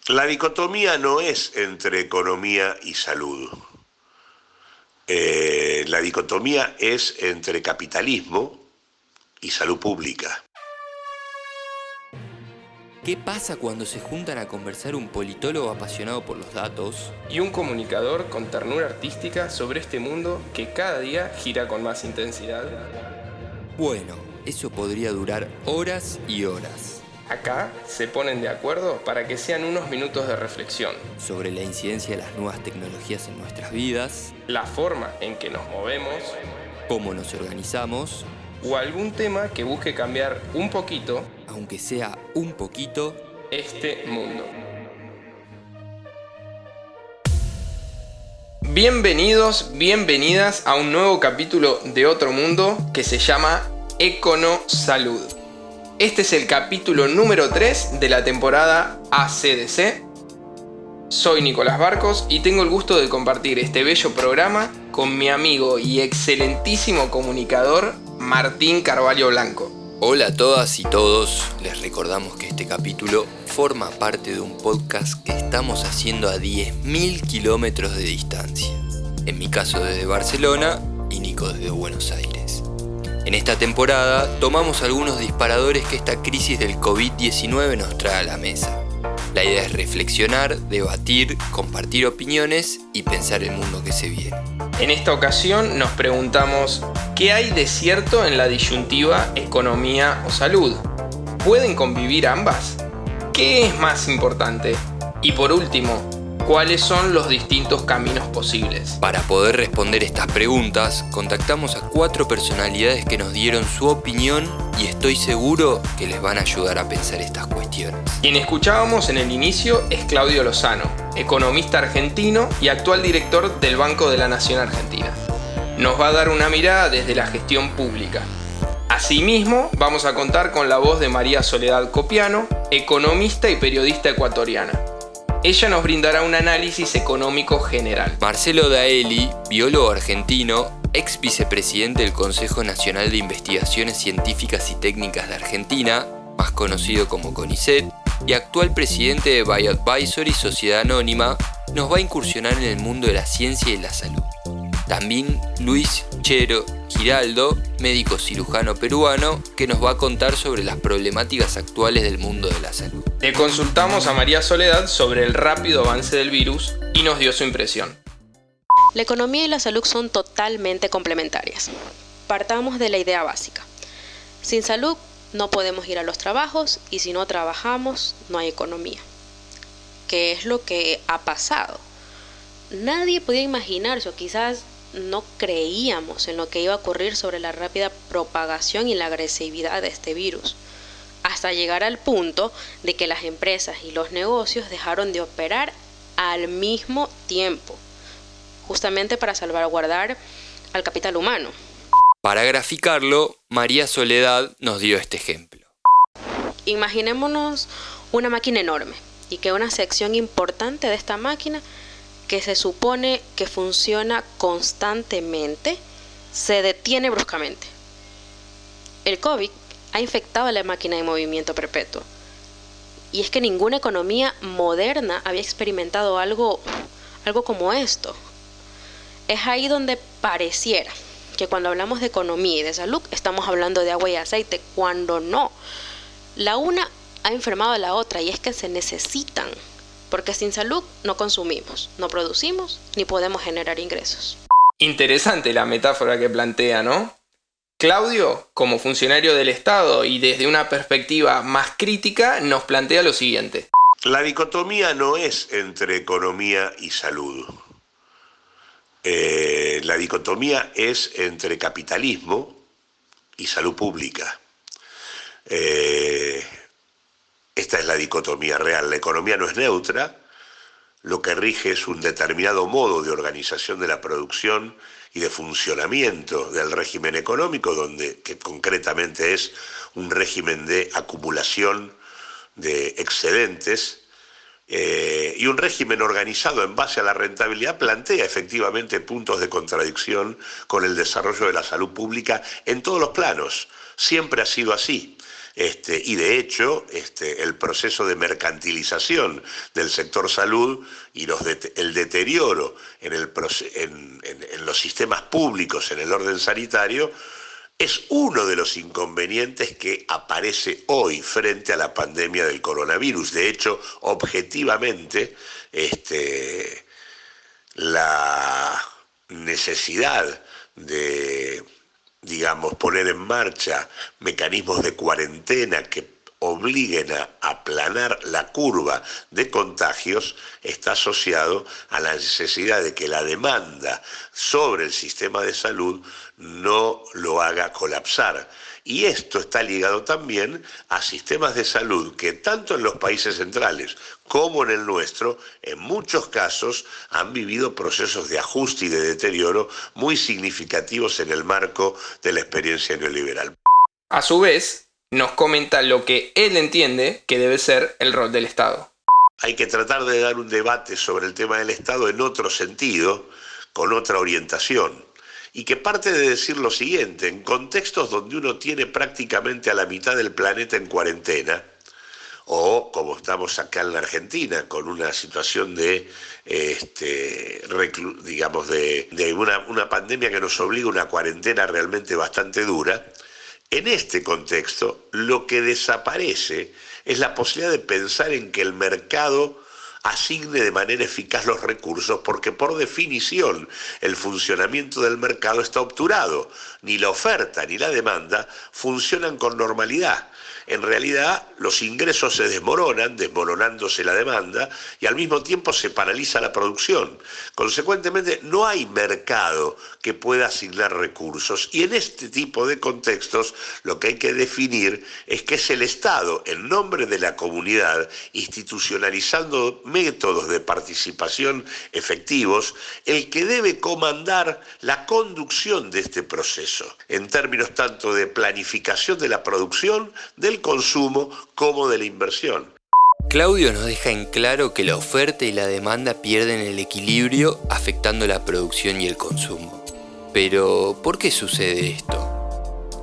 La dicotomía no es entre economía y salud. La dicotomía es entre capitalismo y salud pública. ¿Qué pasa cuando se juntan a conversar un politólogo apasionado por los datos y un comunicador con ternura artística sobre este mundo que cada día gira con más intensidad? Bueno, eso podría durar horas y horas. Acá se ponen de acuerdo para que sean unos minutos de reflexión Sobre la incidencia de las nuevas tecnologías en nuestras vidas, la forma en que nos movemos cómo nos organizamos, o algún tema que busque cambiar un poquito aunque sea un poquito, este mundo. Bienvenidos, bienvenidas a un nuevo capítulo de Otro Mundo que se llama Econosalud. Este es el capítulo número 3 de la temporada ACDC. Soy Nicolás Barcos y tengo el gusto de compartir este bello programa con mi amigo y excelentísimo comunicador Martín Carvalho Blanco. Hola a todas y todos, les recordamos que este capítulo forma parte de un podcast que estamos haciendo a 10.000 kilómetros de distancia. En mi caso desde Barcelona y Nico desde Buenos Aires. En esta temporada tomamos algunos disparadores que esta crisis del COVID-19 nos trae a la mesa. La idea es reflexionar, debatir, compartir opiniones y pensar el mundo que se viene. En esta ocasión nos preguntamos, ¿qué hay de cierto en la disyuntiva economía o salud? ¿Pueden convivir ambas? ¿Qué es más importante? Y por último, ¿cuáles son los distintos caminos posibles? Para poder responder estas preguntas, contactamos a 4 personalidades que nos dieron su opinión y estoy seguro que les van a ayudar a pensar estas cuestiones. Quien escuchábamos en el inicio es Claudio Lozano, economista argentino y actual director del Banco de la Nación Argentina. Nos va a dar una mirada desde la gestión pública. Asimismo, vamos a contar con la voz de María Soledad Copiano, economista y periodista ecuatoriana. Ella nos brindará un análisis económico general. Marcelo Daeli, biólogo argentino, ex vicepresidente del Consejo Nacional de Investigaciones Científicas y Técnicas de Argentina, más conocido como CONICET, y actual presidente de BioAdvisory Sociedad Anónima, nos va a incursionar en el mundo de la ciencia y la salud. También Luis Chero Giraldo, médico cirujano peruano, que nos va a contar sobre las problemáticas actuales del mundo de la salud. Le consultamos a María Soledad sobre el rápido avance del virus y nos dio su impresión. La economía y la salud son totalmente complementarias. Partamos de la idea básica. Sin salud no podemos ir a los trabajos y si no trabajamos no hay economía. ¿Qué es lo que ha pasado? Nadie podía imaginarse o quizás no creíamos en lo que iba a ocurrir sobre la rápida propagación y la agresividad de este virus, hasta llegar al punto de que las empresas y los negocios dejaron de operar al mismo tiempo, justamente para salvaguardar al capital humano. Para graficarlo, María Soledad nos dio este ejemplo. Imaginémonos una máquina enorme y que una sección importante de esta máquina, que se supone que funciona constantemente, se detiene bruscamente. El COVID ha infectado a la máquina de movimiento perpetuo. Y es que ninguna economía moderna había experimentado algo como esto. Es ahí donde pareciera que cuando hablamos de economía y de salud estamos hablando de agua y aceite, cuando no. La una ha enfermado a la otra y es que se necesitan, porque sin salud no consumimos, no producimos ni podemos generar ingresos. Interesante la metáfora que plantea, ¿no? Claudio, como funcionario del Estado y desde una perspectiva más crítica, nos plantea lo siguiente. La dicotomía no es entre economía y salud. La dicotomía es entre capitalismo y salud pública. Esta es la dicotomía real. La economía no es neutra, lo que rige es un determinado modo de organización de la producción y de funcionamiento del régimen económico, que concretamente es un régimen de acumulación de excedentes, y un régimen organizado en base a la rentabilidad plantea efectivamente puntos de contradicción con el desarrollo de la salud pública en todos los planos. Siempre ha sido así. Y de hecho, el proceso de mercantilización del sector salud y el deterioro en los sistemas públicos, en el orden sanitario, es uno de los inconvenientes que aparece hoy frente a la pandemia del coronavirus. De hecho, objetivamente, la necesidad de, digamos, poner en marcha mecanismos de cuarentena que obliguen a aplanar la curva de contagios está asociado a la necesidad de que la demanda sobre el sistema de salud no lo haga colapsar. Y esto está ligado también a sistemas de salud que tanto en los países centrales como en el nuestro, en muchos casos han vivido procesos de ajuste y de deterioro muy significativos en el marco de la experiencia neoliberal. A su vez, nos comenta lo que él entiende que debe ser el rol del Estado. Hay que tratar de dar un debate sobre el tema del Estado en otro sentido, con otra orientación, y que parte de decir lo siguiente: en contextos donde uno tiene prácticamente a la mitad del planeta en cuarentena, o como estamos acá en la Argentina, con una situación de una pandemia que nos obliga a una cuarentena realmente bastante dura. En este contexto, lo que desaparece es la posibilidad de pensar en que el mercado asigne de manera eficaz los recursos, porque por definición el funcionamiento del mercado está obturado. Ni la oferta ni la demanda funcionan con normalidad. En realidad, los ingresos se desmoronan, desmoronándose la demanda, y al mismo tiempo se paraliza la producción. Consecuentemente, no hay mercado que pueda asignar recursos. Y en este tipo de contextos, lo que hay que definir es que es el Estado, en nombre de la comunidad, institucionalizando métodos de participación efectivos, el que debe comandar la conducción de este proceso, en términos tanto de planificación de la producción, del consumo como de la inversión. Claudio nos deja en claro que la oferta y la demanda pierden el equilibrio, afectando la producción y el consumo. Pero, ¿por qué sucede esto?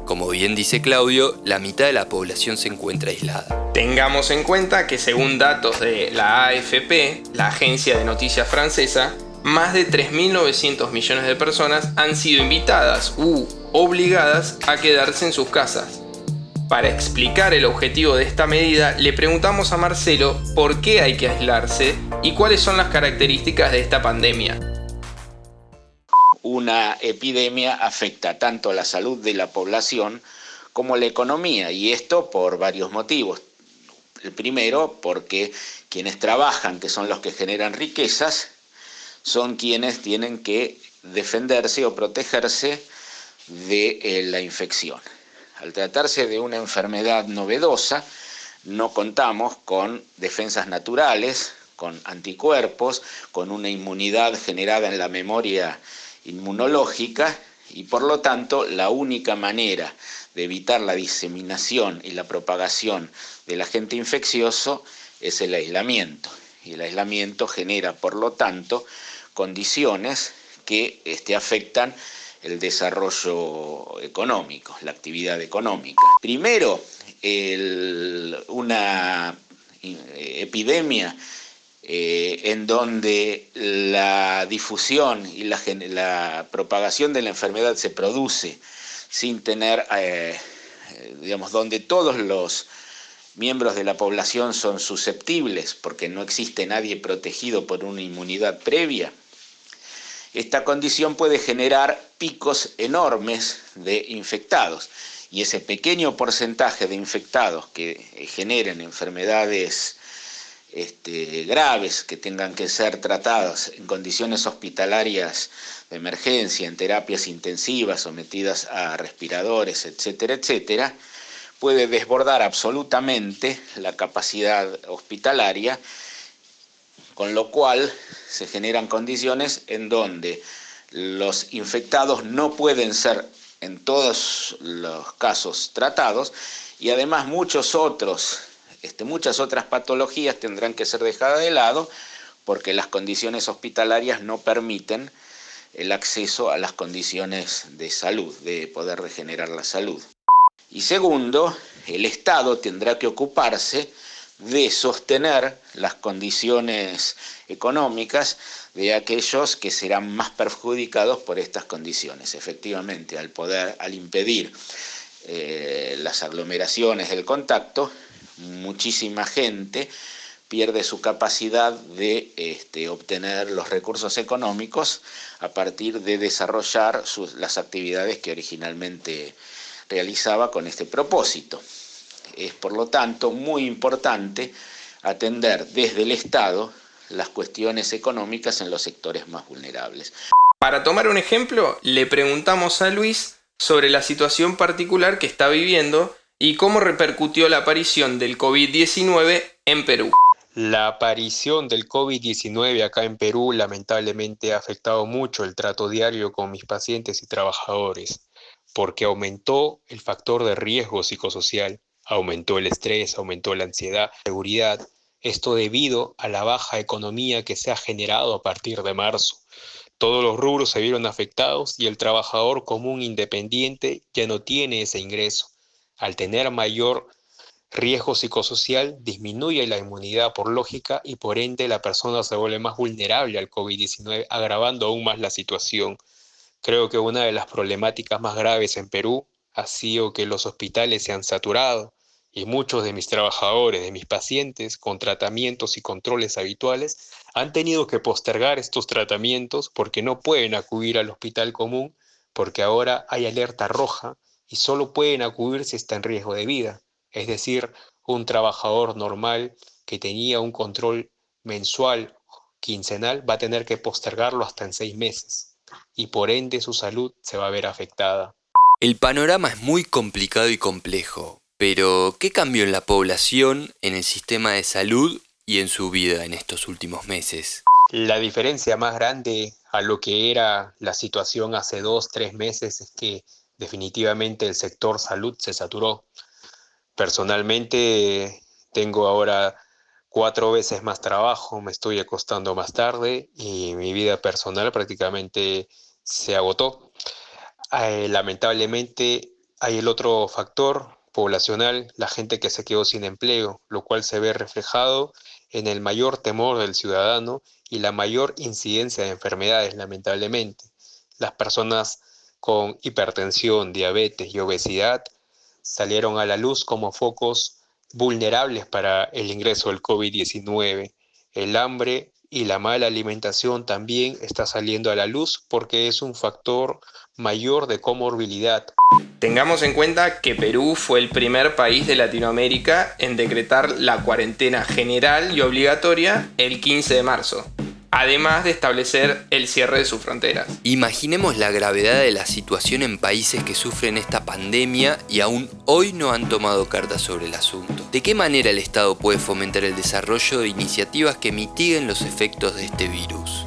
Como bien dice Claudio, la mitad de la población se encuentra aislada. Tengamos en cuenta que según datos de la AFP, la agencia de noticias francesa, más de 3.900 millones de personas han sido invitadas u obligadas a quedarse en sus casas. Para explicar el objetivo de esta medida, le preguntamos a Marcelo por qué hay que aislarse y cuáles son las características de esta pandemia. Una epidemia afecta tanto la salud de la población como la economía, y esto por varios motivos. El primero, porque quienes trabajan, que son los que generan riquezas, son quienes tienen que defenderse o protegerse de la infección. Al tratarse de una enfermedad novedosa, no contamos con defensas naturales, con anticuerpos, con una inmunidad generada en la memoria inmunológica, y por lo tanto la única manera de evitar la diseminación y la propagación del agente infeccioso es el aislamiento. Y el aislamiento genera, por lo tanto, condiciones que afectan el desarrollo económico, la actividad económica. Primero, una epidemia en donde la difusión y la propagación de la enfermedad se produce sin tener, donde todos los miembros de la población son susceptibles porque no existe nadie protegido por una inmunidad previa. Esta condición puede generar picos enormes de infectados, y ese pequeño porcentaje de infectados que generen enfermedades graves que tengan que ser tratadas en condiciones hospitalarias de emergencia, en terapias intensivas, sometidas a respiradores, etcétera, etcétera, puede desbordar absolutamente la capacidad hospitalaria, con lo cual se generan condiciones en donde los infectados no pueden ser en todos los casos tratados, y además muchas otras patologías tendrán que ser dejadas de lado porque las condiciones hospitalarias no permiten el acceso a las condiciones de salud, de poder regenerar la salud. Y segundo, el Estado tendrá que ocuparse de sostener las condiciones económicas de aquellos que serán más perjudicados por estas condiciones. Efectivamente, al impedir las aglomeraciones del contacto, muchísima gente pierde su capacidad de obtener los recursos económicos a partir de desarrollar las actividades que originalmente realizaba con este propósito. Es, por lo tanto, muy importante atender desde el Estado las cuestiones económicas en los sectores más vulnerables. Para tomar un ejemplo, le preguntamos a Luis sobre la situación particular que está viviendo y cómo repercutió la aparición del COVID-19 en Perú. La aparición del COVID-19 acá en Perú lamentablemente ha afectado mucho el trato diario con mis pacientes y trabajadores, porque aumentó el factor de riesgo psicosocial, aumentó el estrés, aumentó la ansiedad, seguridad. Esto debido a la baja economía que se ha generado a partir de marzo. Todos los rubros se vieron afectados y el trabajador común independiente ya no tiene ese ingreso. Al tener mayor riesgo psicosocial, disminuye la inmunidad por lógica y por ende la persona se vuelve más vulnerable al COVID-19, agravando aún más la situación. Creo que una de las problemáticas más graves en Perú ha sido que los hospitales se han saturado y muchos de mis trabajadores, de mis pacientes, con tratamientos y controles habituales, han tenido que postergar estos tratamientos porque no pueden acudir al hospital común, porque ahora hay alerta roja y solo pueden acudir si está en riesgo de vida. Es decir, un trabajador normal que tenía un control mensual, quincenal, va a tener que postergarlo hasta en 6 meses y por ende su salud se va a ver afectada. El panorama es muy complicado y complejo, pero ¿qué cambió en la población, en el sistema de salud y en su vida en estos últimos meses? La diferencia más grande a lo que era la situación hace 2-3 meses es que definitivamente el sector salud se saturó. Personalmente tengo ahora 4 veces más trabajo, me estoy acostando más tarde y mi vida personal prácticamente se agotó. Lamentablemente hay el otro factor poblacional, la gente que se quedó sin empleo, lo cual se ve reflejado en el mayor temor del ciudadano y la mayor incidencia de enfermedades, lamentablemente. Las personas con hipertensión, diabetes y obesidad salieron a la luz como focos vulnerables para el ingreso del COVID-19. El hambre y la mala alimentación también está saliendo a la luz porque es un factor mayor de comorbilidad. Tengamos en cuenta que Perú fue el primer país de Latinoamérica en decretar la cuarentena general y obligatoria el 15 de marzo, además de establecer el cierre de sus fronteras. Imaginemos la gravedad de la situación en países que sufren esta pandemia y aún hoy no han tomado cartas sobre el asunto. ¿De qué manera el Estado puede fomentar el desarrollo de iniciativas que mitiguen los efectos de este virus?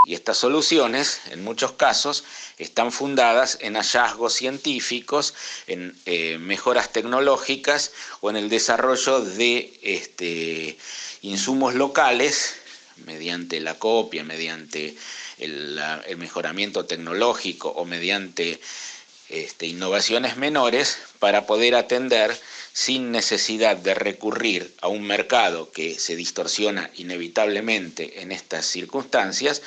Y estas soluciones, en muchos casos, están fundadas en hallazgos científicos, en mejoras tecnológicas o en el desarrollo de insumos locales mediante la copia, mediante el mejoramiento tecnológico o mediante innovaciones menores para poder atender sin necesidad de recurrir a un mercado que se distorsiona inevitablemente en estas circunstancias,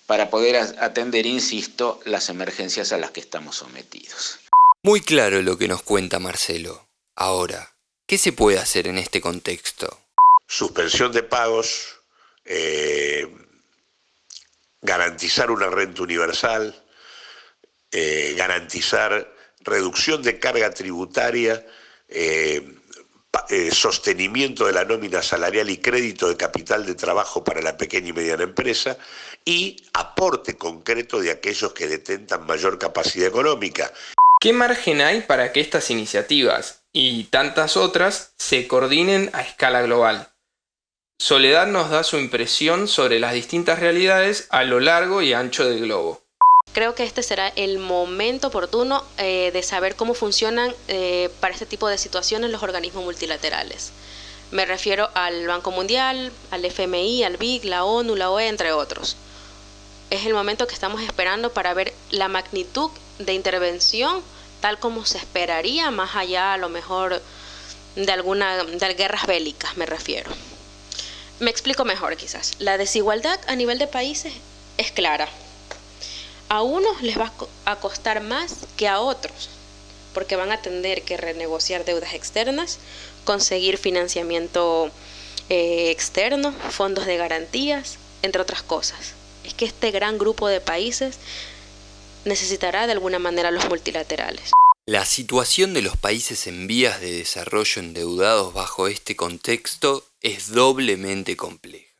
para poder atender, insisto, las emergencias a las que estamos sometidos. Muy claro lo que nos cuenta Marcelo. Ahora, ¿qué se puede hacer en este contexto? Suspensión de pagos, garantizar una renta universal, garantizar reducción de carga tributaria, sostenimiento de la nómina salarial y crédito de capital de trabajo para la pequeña y mediana empresa y aporte concreto de aquellos que detentan mayor capacidad económica. ¿Qué margen hay para que estas iniciativas y tantas otras se coordinen a escala global? Soledad nos da su impresión sobre las distintas realidades a lo largo y ancho del globo. Creo que este será el momento oportuno de saber cómo funcionan para este tipo de situaciones los organismos multilaterales. Me refiero al Banco Mundial, al FMI, al BIC, la ONU, la OEA, entre otros. Es el momento que estamos esperando para ver la magnitud de intervención tal como se esperaría, más allá a lo mejor de guerras bélicas me refiero. Me explico mejor quizás. La desigualdad a nivel de países es clara. A unos les va a costar más que a otros, porque van a tener que renegociar deudas externas, conseguir financiamiento externo, fondos de garantías, entre otras cosas. Es que este gran grupo de países necesitará de alguna manera los multilaterales. La situación de los países en vías de desarrollo endeudados bajo este contexto es doblemente compleja.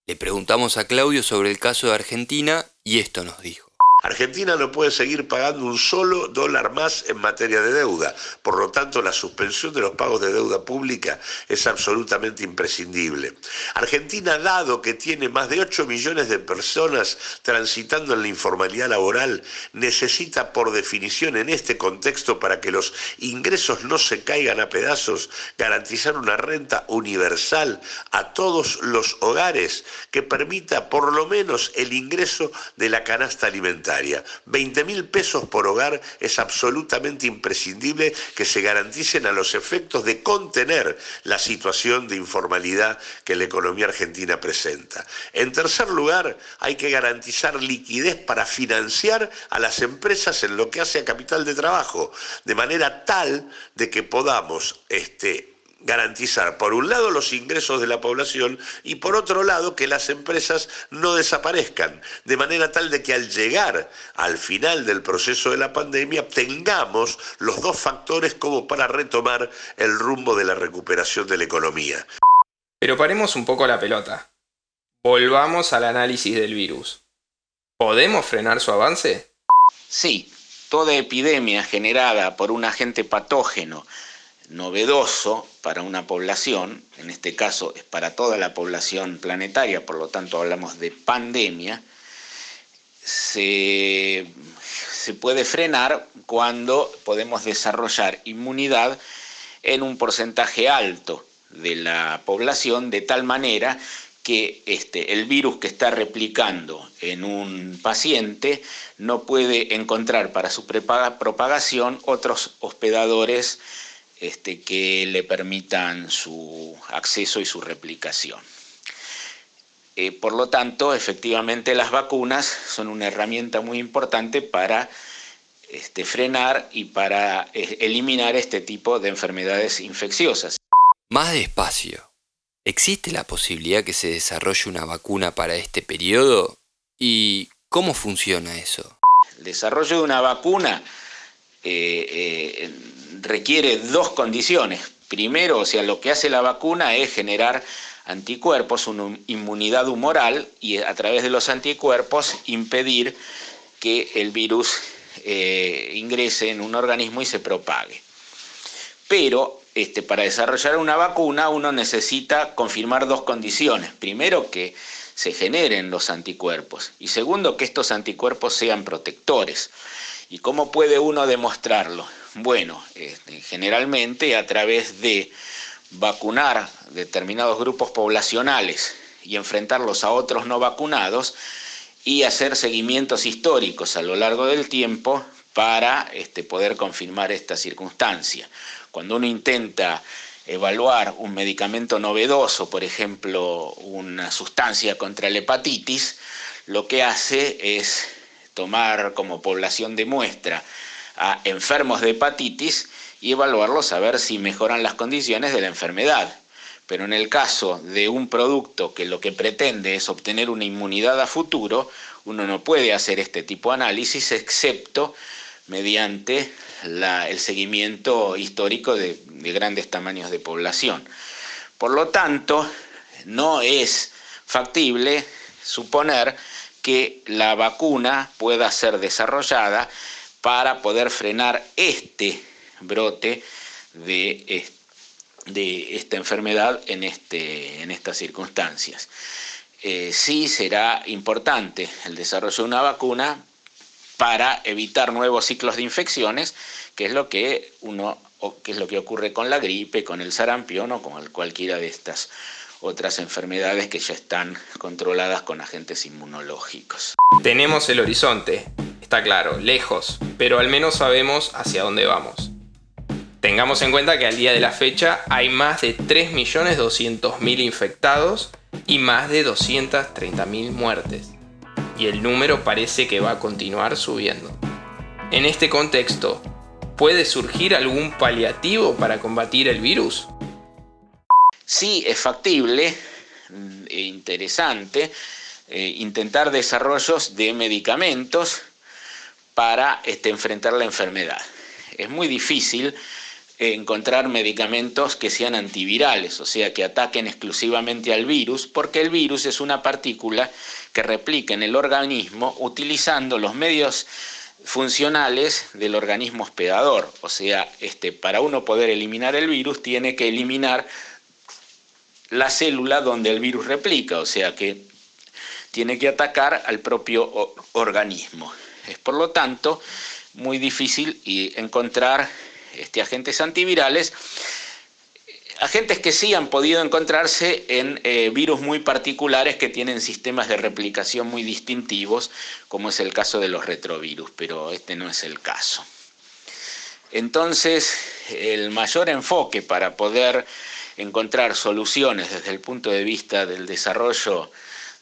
Le preguntamos a Claudio sobre el caso de Argentina y esto nos dijo. Argentina no puede seguir pagando un solo dólar más en materia de deuda. Por lo tanto, la suspensión de los pagos de deuda pública es absolutamente imprescindible. Argentina, dado que tiene más de 8 millones de personas transitando en la informalidad laboral, necesita por definición en este contexto, para que los ingresos no se caigan a pedazos, garantizar una renta universal a todos los hogares que permita por lo menos el ingreso de la canasta alimentaria. 20.000 pesos por hogar es absolutamente imprescindible que se garanticen a los efectos de contener la situación de informalidad que la economía argentina presenta. En tercer lugar, hay que garantizar liquidez para financiar a las empresas en lo que hace a capital de trabajo, de manera tal de que podamos garantizar, por un lado, los ingresos de la población y por otro lado, que las empresas no desaparezcan, de manera tal de que al llegar al final del proceso de la pandemia tengamos los dos factores como para retomar el rumbo de la recuperación de la economía. Pero paremos un poco la pelota. Volvamos al análisis del virus. ¿Podemos frenar su avance? Sí, toda epidemia generada por un agente patógeno novedoso para una población, en este caso es para toda la población planetaria, por lo tanto hablamos de pandemia, se puede frenar cuando podemos desarrollar inmunidad en un porcentaje alto de la población, de tal manera que el virus que está replicando en un paciente no puede encontrar para su propagación otros hospedadores que le permitan su acceso y su replicación. Por lo tanto, efectivamente las vacunas son una herramienta muy importante para frenar y para eliminar este tipo de enfermedades infecciosas. Más despacio. ¿Existe la posibilidad que se desarrolle una vacuna para este periodo? ¿Y cómo funciona eso? El desarrollo de una vacuna requiere dos condiciones. Primero, lo que hace la vacuna es generar anticuerpos, una inmunidad humoral, y a través de los anticuerpos impedir que el virus ingrese en un organismo y se propague. Pero para desarrollar una vacuna uno necesita confirmar dos condiciones. Primero, que se generen los anticuerpos, y segundo, que estos anticuerpos sean protectores. ¿Y cómo puede uno demostrarlo? Bueno, generalmente a través de vacunar determinados grupos poblacionales y enfrentarlos a otros no vacunados y hacer seguimientos históricos a lo largo del tiempo para poder confirmar esta circunstancia. Cuando uno intenta evaluar un medicamento novedoso, por ejemplo, una sustancia contra la hepatitis, lo que hace es tomar como población de muestra a enfermos de hepatitis y evaluarlos a ver si mejoran las condiciones de la enfermedad. Pero en el caso de un producto que lo que pretende es obtener una inmunidad a futuro, uno no puede hacer este tipo de análisis excepto mediante el seguimiento histórico de grandes tamaños de población. Por lo tanto, no es factible suponer que la vacuna pueda ser desarrollada para poder frenar este brote de esta enfermedad en estas circunstancias. Sí será importante el desarrollo de una vacuna para evitar nuevos ciclos de infecciones, que es lo que ocurre con la gripe, con el sarampión o con cualquiera de estas otras enfermedades que ya están controladas con agentes inmunológicos. Tenemos el horizonte. Está claro, lejos, pero al menos sabemos hacia dónde vamos. Tengamos en cuenta que al día de la fecha hay más de 3.200.000 infectados y más de 230.000 muertes. Y el número parece que va a continuar subiendo. En este contexto, ¿puede surgir algún paliativo para combatir el virus? Sí, es factible e interesante intentar desarrollos de medicamentos para enfrentar la enfermedad. Es muy difícil encontrar medicamentos que sean antivirales, o sea, que ataquen exclusivamente al virus, porque el virus es una partícula que replica en el organismo utilizando los medios funcionales del organismo hospedador. O sea, para uno poder eliminar el virus tiene que eliminar la célula donde el virus replica, o sea que tiene que atacar al propio organismo. Es por lo tanto muy difícil encontrar agentes antivirales, agentes que sí han podido encontrarse en virus muy particulares que tienen sistemas de replicación muy distintivos, como es el caso de los retrovirus, pero este no es el caso. Entonces, el mayor enfoque para poder encontrar soluciones desde el punto de vista del desarrollo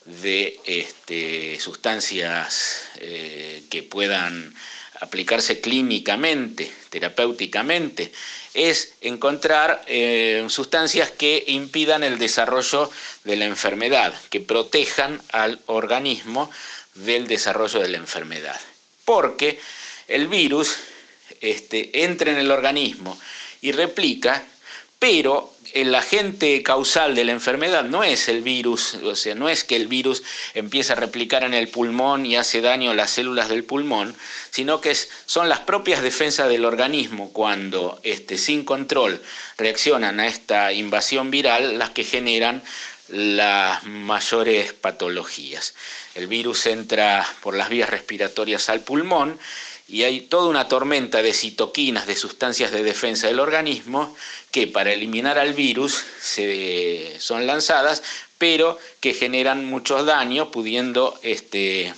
de sustancias que puedan aplicarse clínicamente, terapéuticamente, es encontrar sustancias que impidan el desarrollo de la enfermedad, que protejan al organismo del desarrollo de la enfermedad. Porque el virus entra en el organismo y replica, pero el agente causal de la enfermedad no es el virus, o sea, no es que el virus empieza a replicar en el pulmón y hace daño a las células del pulmón, sino que son las propias defensas del organismo cuando sin control reaccionan a esta invasión viral las que generan las mayores patologías. El virus entra por las vías respiratorias al pulmón y hay toda una tormenta de citoquinas, de sustancias de defensa del organismo, que para eliminar al virus son lanzadas, pero que generan muchos daños, pudiendo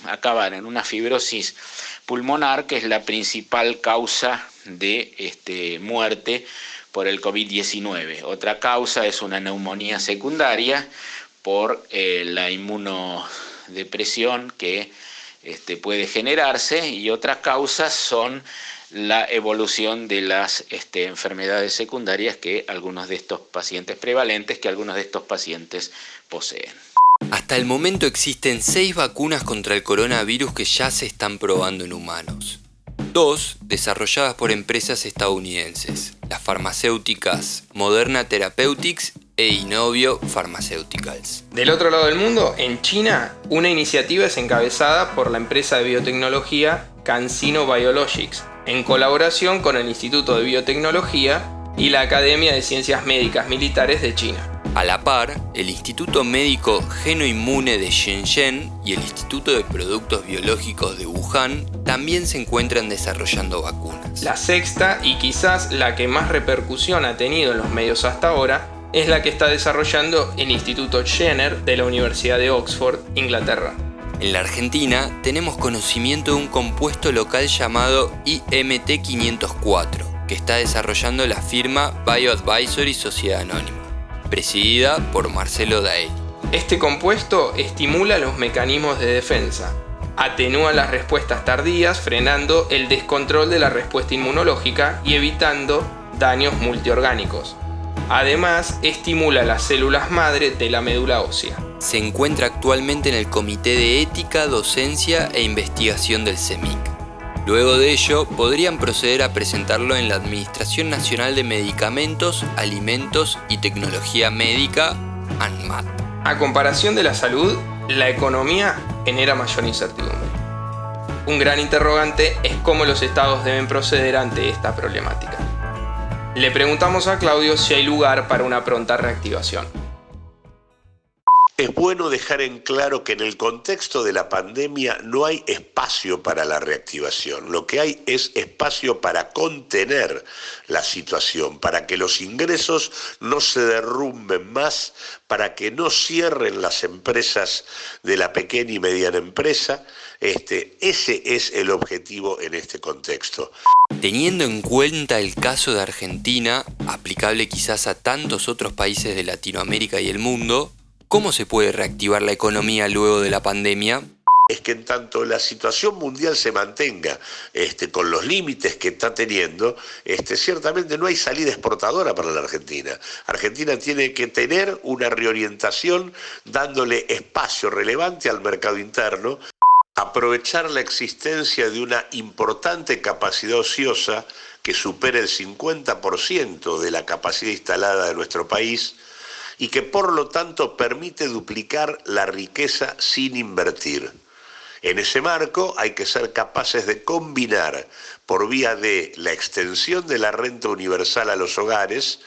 acabar en una fibrosis pulmonar, que es la principal causa de muerte por el COVID-19. Otra causa es una neumonía secundaria por la inmunodepresión que puede generarse, y otras causas son la evolución de las enfermedades secundarias que algunos de estos pacientes prevalentes, que algunos de estos pacientes poseen. Hasta el momento existen 6 vacunas contra el coronavirus que ya se están probando en humanos. 2 desarrolladas por empresas estadounidenses, las farmacéuticas Moderna Therapeutics e Inovio Pharmaceuticals. Del otro lado del mundo, en China, una iniciativa es encabezada por la empresa de biotecnología CanSino Biologics, en colaboración con el Instituto de Biotecnología y la Academia de Ciencias Médicas Militares de China. A la par, el Instituto Médico Genoinmune de Shenzhen y el Instituto de Productos Biológicos de Wuhan también se encuentran desarrollando vacunas. La sexta, y quizás la que más repercusión ha tenido en los medios hasta ahora, es la que está desarrollando el Instituto Jenner de la Universidad de Oxford, Inglaterra. En la Argentina tenemos conocimiento de un compuesto local llamado IMT504, que está desarrollando la firma BioAdvisory Sociedad Anónima, presidida por Marcelo Daeli. Este compuesto estimula los mecanismos de defensa, atenúa las respuestas tardías, frenando el descontrol de la respuesta inmunológica y evitando daños multiorgánicos. Además, estimula las células madre de la médula ósea. Se encuentra actualmente en el Comité de Ética, Docencia e Investigación del CEMIC. Luego de ello, podrían proceder a presentarlo en la Administración Nacional de Medicamentos, Alimentos y Tecnología Médica, ANMAT. A comparación de la salud, la economía genera mayor incertidumbre. Un gran interrogante es cómo los estados deben proceder ante esta problemática. Le preguntamos a Claudio si hay lugar para una pronta reactivación. Es bueno dejar en claro que en el contexto de la pandemia no hay espacio para la reactivación. Lo que hay es espacio para contener la situación, para que los ingresos no se derrumben más, para que no cierren las empresas de la pequeña y mediana empresa. Ese es el objetivo en este contexto. Teniendo en cuenta el caso de Argentina, aplicable quizás a tantos otros países de Latinoamérica y el mundo, ¿cómo se puede reactivar la economía luego de la pandemia? Es que en tanto la situación mundial se mantenga con los límites que está teniendo, ciertamente no hay salida exportadora para la Argentina. Argentina tiene que tener una reorientación dándole espacio relevante al mercado interno, aprovechar la existencia de una importante capacidad ociosa que supera el 50% de la capacidad instalada de nuestro país, y que por lo tanto permite duplicar la riqueza sin invertir. En ese marco hay que ser capaces de combinar, por vía de la extensión de la renta universal a los hogares,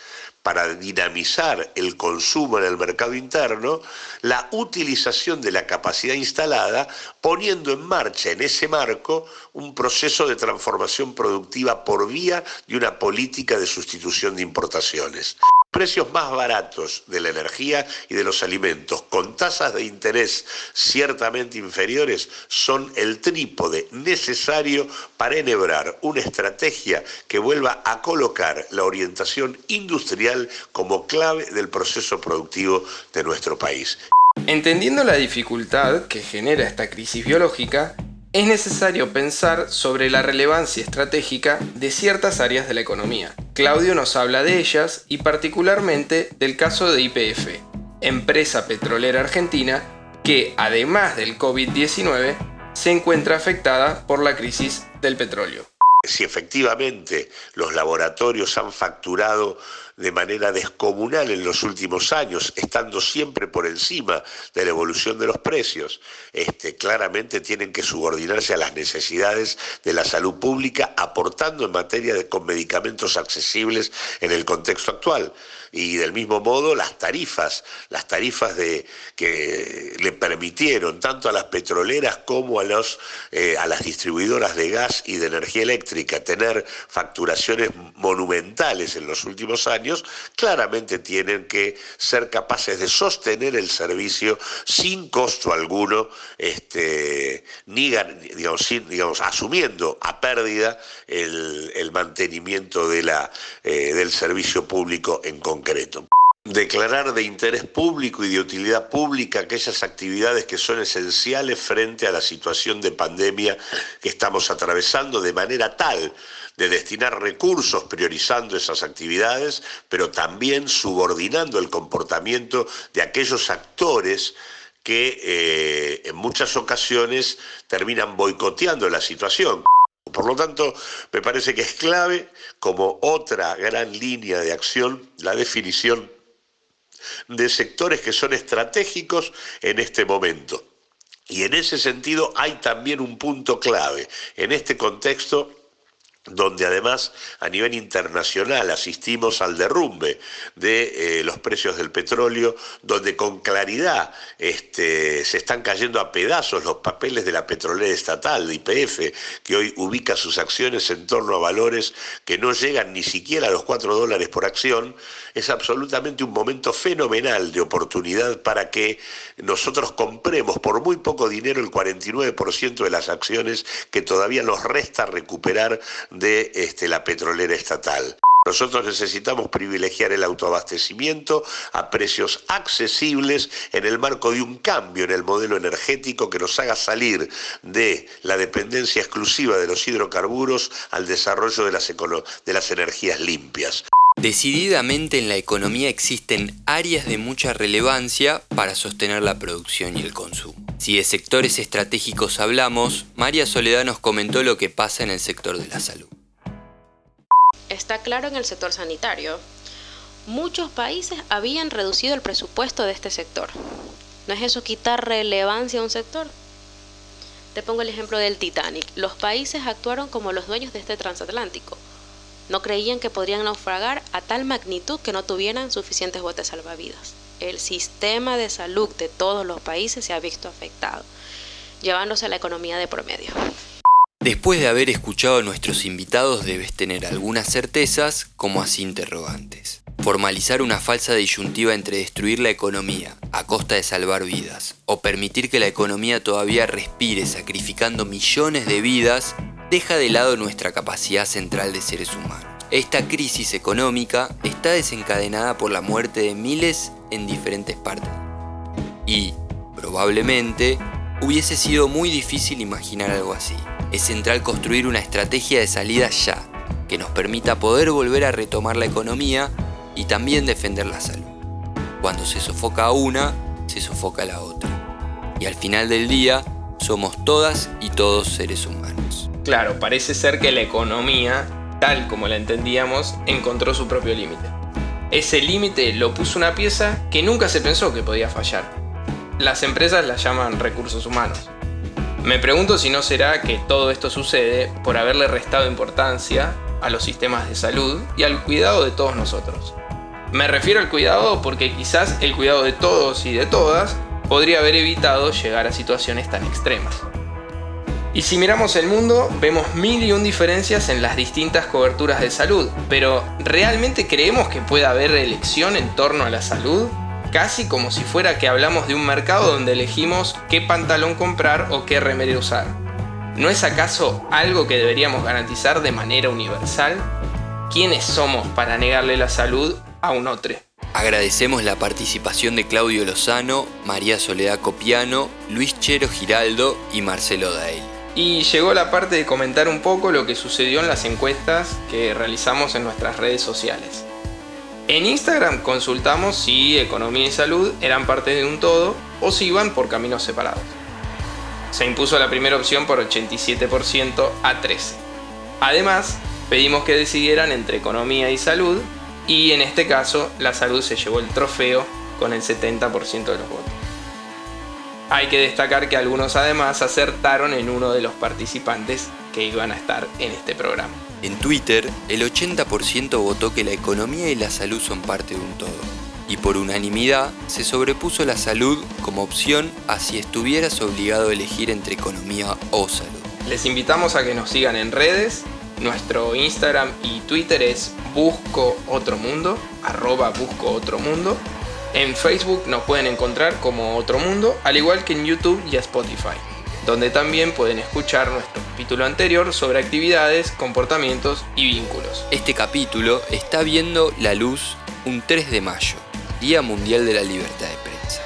para dinamizar el consumo en el mercado interno, la utilización de la capacidad instalada, poniendo en marcha en ese marco un proceso de transformación productiva por vía de una política de sustitución de importaciones. Precios más baratos de la energía y de los alimentos, con tasas de interés ciertamente inferiores, son el trípode necesario para enhebrar una estrategia que vuelva a colocar la orientación industrial como clave del proceso productivo de nuestro país. Entendiendo la dificultad que genera esta crisis biológica, es necesario pensar sobre la relevancia estratégica de ciertas áreas de la economía. Claudio nos habla de ellas y particularmente del caso de YPF, empresa petrolera argentina que, además del COVID-19, se encuentra afectada por la crisis del petróleo. Si efectivamente los laboratorios han facturado de manera descomunal en los últimos años, estando siempre por encima de la evolución de los precios, claramente tienen que subordinarse a las necesidades de la salud pública, aportando en materia con medicamentos accesibles en el contexto actual. Y del mismo modo las tarifas que le permitieron tanto a las petroleras como a las distribuidoras de gas y de energía eléctrica tener facturaciones monumentales en los últimos años, claramente tienen que ser capaces de sostener el servicio sin costo alguno, asumiendo a pérdida el mantenimiento del servicio público en concreto. Declarar de interés público y de utilidad pública aquellas actividades que son esenciales frente a la situación de pandemia que estamos atravesando, de manera tal de destinar recursos priorizando esas actividades, pero también subordinando el comportamiento de aquellos actores que en muchas ocasiones terminan boicoteando la situación. Por lo tanto, me parece que es clave, como otra gran línea de acción, la definición de sectores que son estratégicos en este momento. Y en ese sentido hay también un punto clave en este contexto, donde además a nivel internacional asistimos al derrumbe de los precios del petróleo, donde con claridad se están cayendo a pedazos los papeles de la petrolera estatal, de YPF, que hoy ubica sus acciones en torno a valores que no llegan ni siquiera a los $4 por acción. Es absolutamente un momento fenomenal de oportunidad para que nosotros compremos por muy poco dinero el 49% de las acciones que todavía nos resta recuperar de la petrolera estatal. Nosotros necesitamos privilegiar el autoabastecimiento a precios accesibles en el marco de un cambio en el modelo energético que nos haga salir de la dependencia exclusiva de los hidrocarburos al desarrollo de las energías limpias. Decididamente en la economía existen áreas de mucha relevancia para sostener la producción y el consumo. Si de sectores estratégicos hablamos, María Soledad nos comentó lo que pasa en el sector de la salud. Está claro en el sector sanitario. Muchos países habían reducido el presupuesto de este sector. ¿No es eso quitar relevancia a un sector? Te pongo el ejemplo del Titanic. Los países actuaron como los dueños de este transatlántico. No creían que podrían naufragar a tal magnitud que no tuvieran suficientes botes salvavidas. el sistema de salud de todos los países se ha visto afectado, llevándose a la economía de promedio. Después de haber escuchado a nuestros invitados, debes tener algunas certezas como así interrogantes. Formalizar una falsa disyuntiva entre destruir la economía a costa de salvar vidas o permitir que la economía todavía respire sacrificando millones de vidas deja de lado nuestra capacidad central de seres humanos. Esta crisis económica está desencadenada por la muerte de miles en diferentes partes. Y, probablemente, hubiese sido muy difícil imaginar algo así. Es central construir una estrategia de salida ya, que nos permita poder volver a retomar la economía y también defender la salud. Cuando se sofoca una, se sofoca la otra. Y al final del día, somos todas y todos seres humanos. Claro, parece ser que la economía, tal como la entendíamos, encontró su propio límite. Ese límite lo puso una pieza que nunca se pensó que podía fallar. Las empresas la llaman recursos humanos. Me pregunto si no será que todo esto sucede por haberle restado importancia a los sistemas de salud y al cuidado de todos nosotros. Me refiero al cuidado porque quizás el cuidado de todos y de todas podría haber evitado llegar a situaciones tan extremas. Y si miramos el mundo, vemos 1001 diferencias en las distintas coberturas de salud, pero ¿realmente creemos que puede haber elección en torno a la salud? Casi como si fuera que hablamos de un mercado donde elegimos qué pantalón comprar o qué remera usar. ¿No es acaso algo que deberíamos garantizar de manera universal? ¿Quiénes somos para negarle la salud a un otro? Agradecemos la participación de Claudio Lozano, María Soledad Copiano, Luis Chero Giraldo y Marcelo Dael. Y llegó la parte de comentar un poco lo que sucedió en las encuestas que realizamos en nuestras redes sociales. En Instagram consultamos si economía y salud eran parte de un todo o si iban por caminos separados. Se impuso la primera opción por 87% a 13%. Además, pedimos que decidieran entre economía y salud y en este caso la salud se llevó el trofeo con el 70% de los votos. Hay que destacar que algunos además acertaron en uno de los participantes que iban a estar en este programa. En Twitter, el 80% votó que la economía y la salud son parte de un todo. Y por unanimidad, se sobrepuso la salud como opción a si estuvieras obligado a elegir entre economía o salud. Les invitamos a que nos sigan en redes. Nuestro Instagram y Twitter es buscootromundo, @buscootromundo. En Facebook nos pueden encontrar como Otro Mundo, al igual que en YouTube y Spotify, donde también pueden escuchar nuestro capítulo anterior sobre actividades, comportamientos y vínculos. Este capítulo está viendo la luz un 3 de mayo, Día Mundial de la Libertad de Prensa.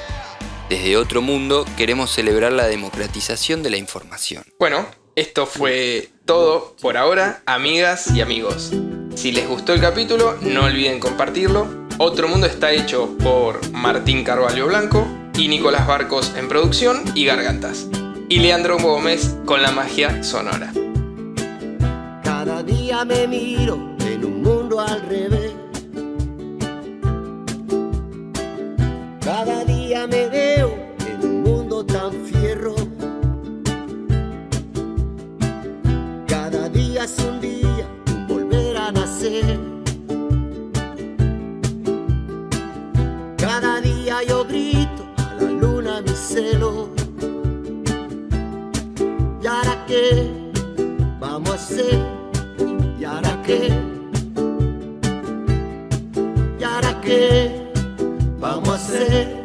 Desde Otro Mundo queremos celebrar la democratización de la información. Bueno, esto fue todo por ahora, amigas y amigos. Si les gustó el capítulo, no olviden compartirlo. Otro Mundo está hecho por Martín Carvalho Blanco y Nicolás Barcos en producción y Gargantas. Y Leandro Gómez con la magia sonora. Cada día me miro en un mundo al revés. Cada día me veo en un mundo tan fierro. Cada día es un día, un volver a nacer. Cada día yo grito a la luna mi celo. ¿Y ahora qué vamos a hacer? ¿Y ahora qué? ¿Y ahora qué vamos a hacer?